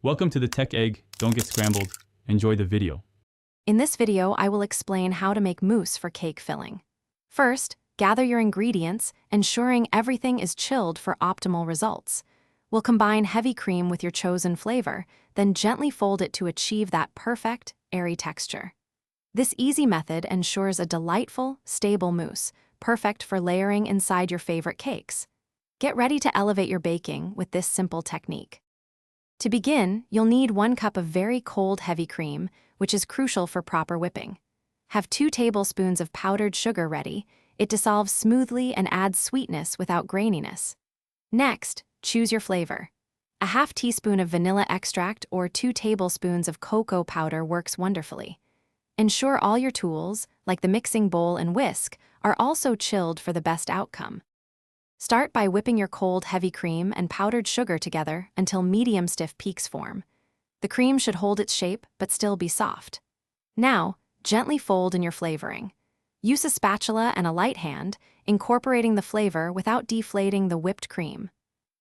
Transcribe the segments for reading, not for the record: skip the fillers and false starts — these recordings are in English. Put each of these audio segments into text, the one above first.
Welcome to the Tech Egg. Don't get scrambled. Enjoy the video. In this video, I will explain how to make mousse for cake filling. First, gather your ingredients, ensuring everything is chilled for optimal results. We'll combine heavy cream with your chosen flavor, then gently fold it to achieve that perfect, airy texture. This easy method ensures a delightful, stable mousse, perfect for layering inside your favorite cakes. Get ready to elevate your baking with this simple technique. To begin, you'll need 1 cup of very cold heavy cream, which is crucial for proper whipping. Have 2 tablespoons of powdered sugar ready. It dissolves smoothly and adds sweetness without graininess. Next, choose your flavor. A half teaspoon of vanilla extract or 2 tablespoons of cocoa powder works wonderfully. Ensure all your tools, like the mixing bowl and whisk, are also chilled for the best outcome. Start by whipping your cold heavy cream and powdered sugar together until medium stiff peaks form. The cream should hold its shape but still be soft. Now, gently fold in your flavoring. Use a spatula and a light hand, incorporating the flavor without deflating the whipped cream.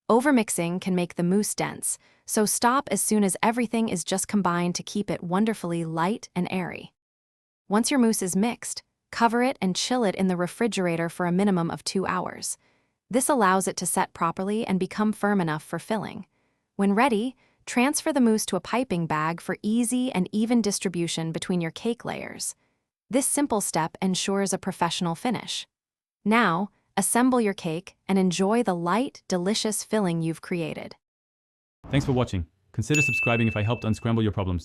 Overmixing can make the mousse dense, so stop as soon as everything is just combined to keep it wonderfully light and airy. Once your mousse is mixed, cover it and chill it in the refrigerator for a minimum of 2 hours. This allows it to set properly and become firm enough for filling. When ready, transfer the mousse to a piping bag for easy and even distribution between your cake layers. This simple step ensures a professional finish. Now, assemble your cake and enjoy the light, delicious filling you've created. Thanks for watching. Consider subscribing if I helped unscramble your problems.